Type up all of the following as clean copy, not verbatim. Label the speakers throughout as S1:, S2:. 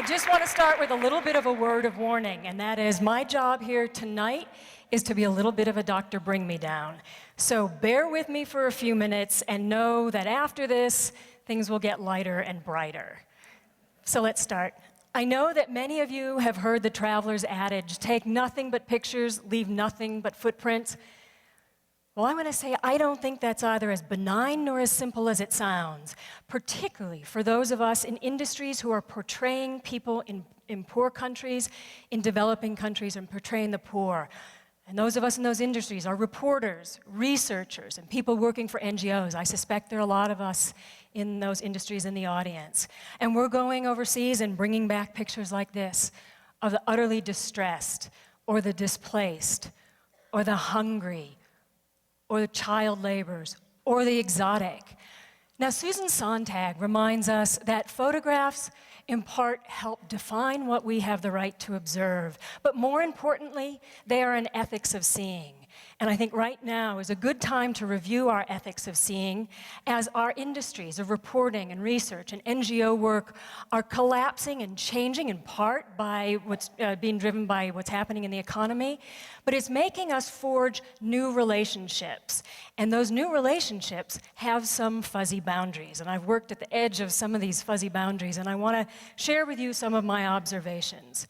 S1: just want to start with a little bit of a word of warning, and that is my job here tonight is to be a little bit of a Dr. Bring Me Down. So bear with me for a few minutes and know that after this, things will get lighter and brighter. So let's start. I know that many of you have heard the traveler's adage, take nothing but pictures, leave nothing but footprints. Well, I'm going to say I don't think that's either as benign nor as simple as it sounds, particularly for those of us in industries who are portraying people in poor countries, in developing countries, and portraying the poor. And those of us in those industries are reporters, researchers, and people working for NGOs. I suspect there are a lot of us in those industries in the audience. And we're going overseas and bringing back pictures like this of the utterly distressed, or the displaced, or the hungry, or the child laborers, or the exotic. Now, Susan Sontag reminds us that photographs, in part, help define what we have the right to observe. But more importantly, they are an ethics of seeing. And I think right now is a good time to review our ethics of seeing as our industries of reporting and research and NGO work are collapsing and changing in part by what's being driven by what's happening in the economy. But it's making us forge new relationships. And those new relationships have some fuzzy boundaries. And I've worked at the edge of some of these fuzzy boundaries, and I want to share with you some of my observations.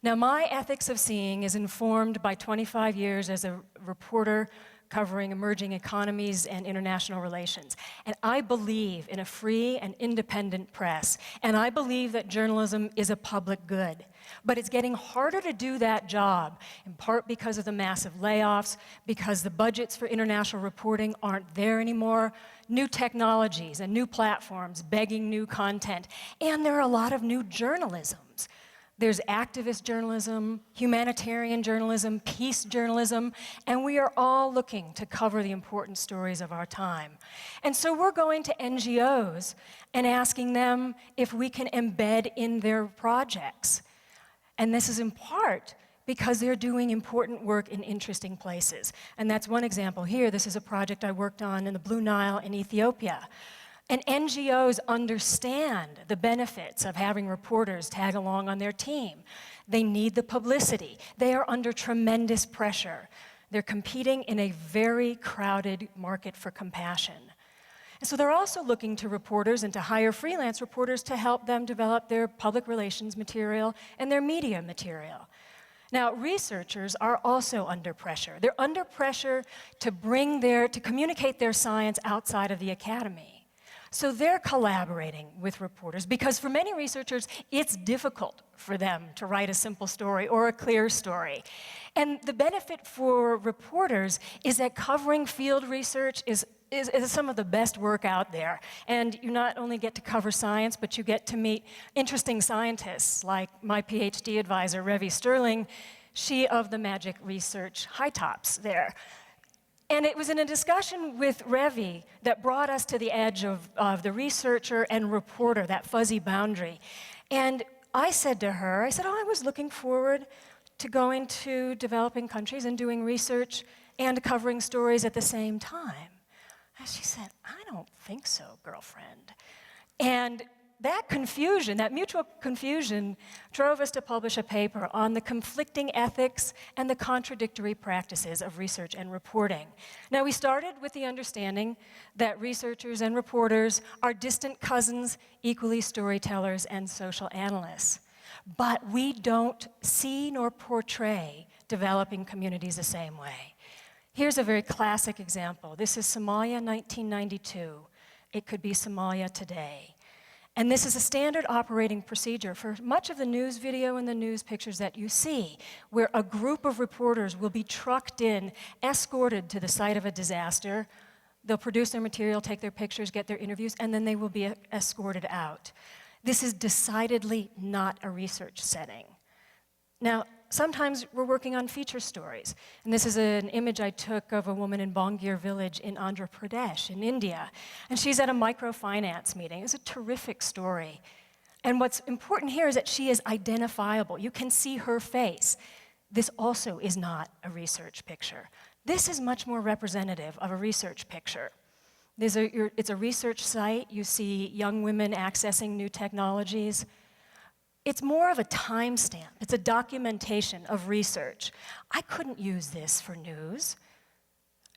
S1: Now, my ethics of seeing is informed by 25 years as a reporter covering emerging economies and international relations. And I believe in a free and independent press. And I believe that journalism is a public good. But it's getting harder to do that job, in part because of the massive layoffs, because the budgets for international reporting aren't there anymore, new technologies and new platforms begging new content, and there are a lot of new journalisms. There's activist journalism, humanitarian journalism, peace journalism, and we are all looking to cover the important stories of our time. And so we're going to NGOs and asking them if we can embed in their projects. And this is in part because they're doing important work in interesting places. And that's one example here. This is a project I worked on in the Blue Nile in Ethiopia. And NGOs understand the benefits of having reporters tag along on their team. They need the publicity. They are under tremendous pressure. They're competing in a very crowded market for compassion. And so they're also looking to reporters and to hire freelance reporters to help them develop their public relations material and their media material. Now, researchers are also under pressure. They're under pressure to communicate their science outside of the academy. So they're collaborating with reporters because for many researchers, it's difficult for them to write a simple story or a clear story. And the benefit for reporters is that covering field research is some of the best work out there. And you not only get to cover science, but you get to meet interesting scientists like my PhD advisor, Revi Sterling, she of the Magic Research High Tops there. And it was in a discussion with Revi that brought us to the edge of the researcher and reporter, that fuzzy boundary. And I said to her, I was looking forward to going to developing countries and doing research and covering stories at the same time. And she said, I don't think so, girlfriend. And that confusion, that mutual confusion, drove us to publish a paper on the conflicting ethics and the contradictory practices of research and reporting. Now, we started with the understanding that researchers and reporters are distant cousins, equally storytellers and social analysts. But we don't see nor portray developing communities the same way. Here's a very classic example. This is Somalia, 1992. It could be Somalia today. And this is a standard operating procedure for much of the news video and the news pictures that you see, where a group of reporters will be trucked in, escorted to the site of a disaster. They'll produce their material, take their pictures, get their interviews, and then they will be escorted out. This is decidedly not a research setting. Now, sometimes we're working on feature stories. And this is an image I took of a woman in Bangir village in Andhra Pradesh in India. And she's at a microfinance meeting. It's a terrific story. And what's important here is that she is identifiable. You can see her face. This also is not a research picture. This is much more representative of a research picture. It's a research site. You see young women accessing new technologies. It's more of a timestamp. It's a documentation of research. I couldn't use this for news.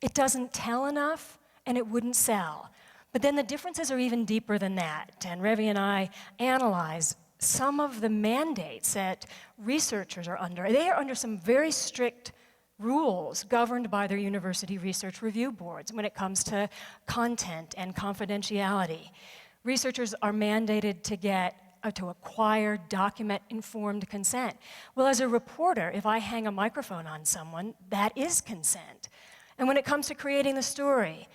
S1: It doesn't tell enough, and it wouldn't sell. But then the differences are even deeper than that. And Revi and I analyze some of the mandates that researchers are under. They are under some very strict rules governed by their university research review boards when it comes to content and confidentiality. Researchers are mandated to acquire document-informed consent. Well, as a reporter, if I hang a microphone on someone, that is consent. And when it comes to creating the story,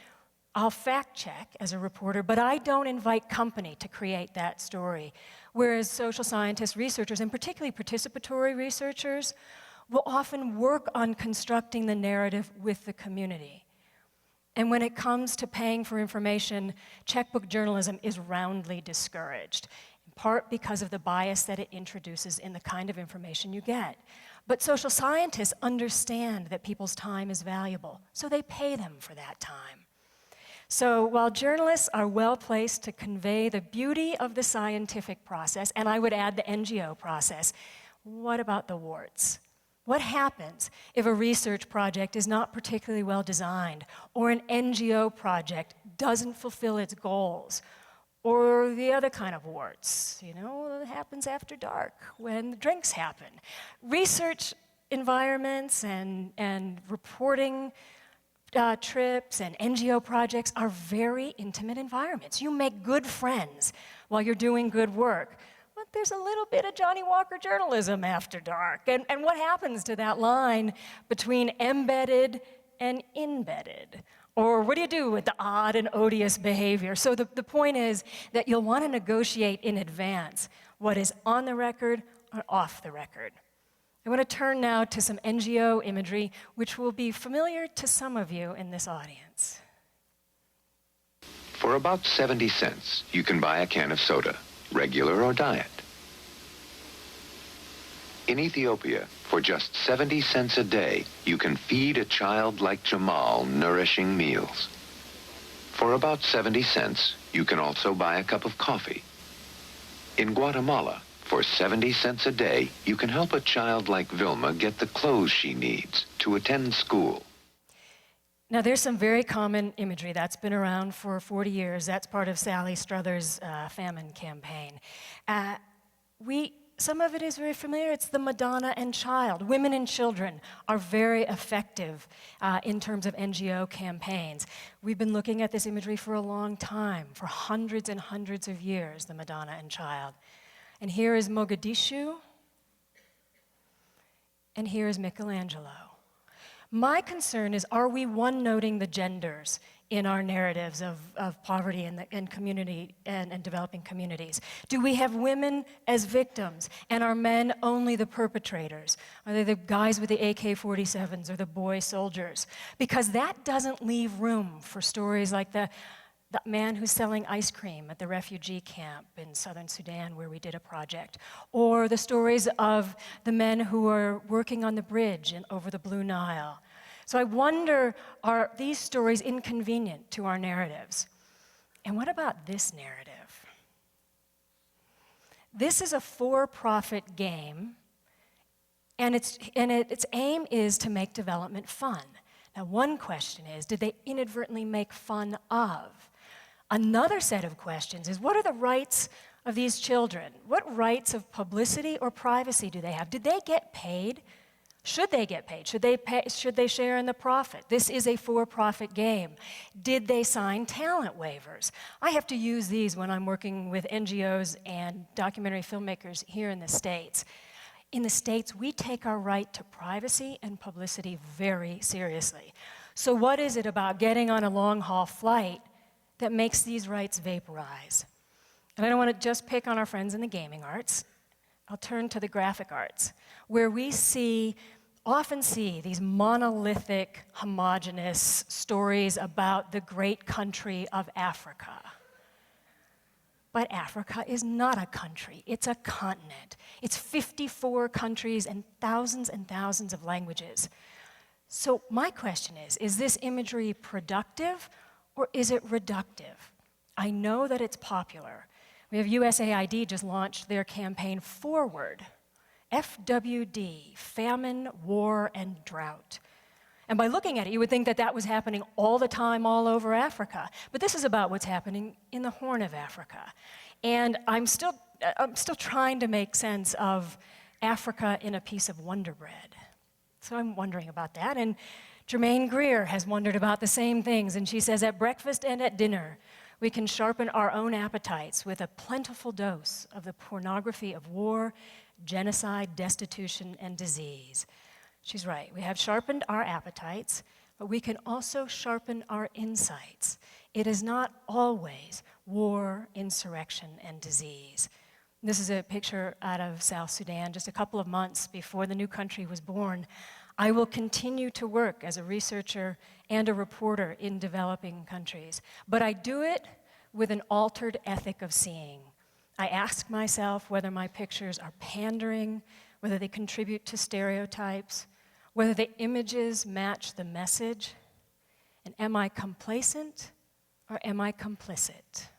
S1: I'll fact-check as a reporter, but I don't invite company to create that story. Whereas social scientists, researchers, and particularly participatory researchers, will often work on constructing the narrative with the community. And when it comes to paying for information, checkbook journalism is roundly discouraged, in part because of the bias that it introduces in the kind of information you get. But social scientists understand that people's time is valuable, so they pay them for that time. So while journalists are well placed to convey the beauty of the scientific process, and I would add the NGO process, what about the warts? What happens if a research project is not particularly well designed, or an NGO project doesn't fulfill its goals, or the other kind of warts, that happens after dark when the drinks happen? Research environments and reporting trips and NGO projects are very intimate environments. You make good friends while you're doing good work. But there's a little bit of Johnny Walker journalism after dark. And what happens to that line between embedded and embedded? Or what do you do with the odd and odious behavior? So the point is that you'll want to negotiate in advance what is on the record or off the record. I want to turn now to some NGO imagery, which will be familiar to some of you in this audience.
S2: For about 70 cents, you can buy a can of soda, regular or diet. In Ethiopia, for just 70 cents a day, you can feed a child like Jamal nourishing meals. For about 70 cents, you can also buy a cup of coffee. In Guatemala, for 70 cents a day, you can help a child like Vilma get the clothes she needs to attend school.
S1: Now, there's some very common imagery that's been around for 40 years. That's part of Sally Struthers' famine campaign. Some of it is very familiar. It's the Madonna and child. Women and children are very effective in terms of NGO campaigns. We've been looking at this imagery for a long time, for hundreds and hundreds of years, the Madonna and child. And here is Mogadishu, and here is Michelangelo. My concern is, are we one-noting the genders in our narratives of poverty and community and developing communities? Do we have women as victims, and are men only the perpetrators? Are they the guys with the AK-47s or the boy soldiers? Because that doesn't leave room for stories like the man who's selling ice cream at the refugee camp in southern Sudan where we did a project, or the stories of the men who are working on the bridge over the Blue Nile. So I wonder, are these stories inconvenient to our narratives? And what about this narrative? This is a for-profit game, and its aim is to make development fun. Now, one question is, did they inadvertently make fun of? Another set of questions is, what are the rights of these children? What rights of publicity or privacy do they have? Did they get paid? Should they get paid? Should they share in the profit? This is a for-profit game. Did they sign talent waivers? I have to use these when I'm working with NGOs and documentary filmmakers here in the States. In the States, we take our right to privacy and publicity very seriously. So what is it about getting on a long-haul flight that makes these rights vaporize? And I don't want to just pick on our friends in the gaming arts. I'll turn to the graphic arts, where we often see these monolithic, homogeneous stories about the great country of Africa. But Africa is not a country, it's a continent. It's 54 countries and thousands of languages. So my question is this imagery productive or is it reductive? I know that it's popular, We have USAID just launched their campaign Forward, FWD, famine, war, and drought. And by looking at it, you would think that that was happening all the time all over Africa. But this is about what's happening in the Horn of Africa. And I'm still trying to make sense of Africa in a piece of Wonder Bread. So I'm wondering about that. And Germaine Greer has wondered about the same things. And she says, at breakfast and at dinner, we can sharpen our own appetites with a plentiful dose of the pornography of war, genocide, destitution, and disease. She's right. We have sharpened our appetites, but we can also sharpen our insights. It is not always war, insurrection, and disease. This is a picture out of South Sudan, just a couple of months before the new country was born. I will continue to work as a researcher and a reporter in developing countries, but I do it with an altered ethic of seeing. I ask myself whether my pictures are pandering, whether they contribute to stereotypes, whether the images match the message, and am I complacent or am I complicit?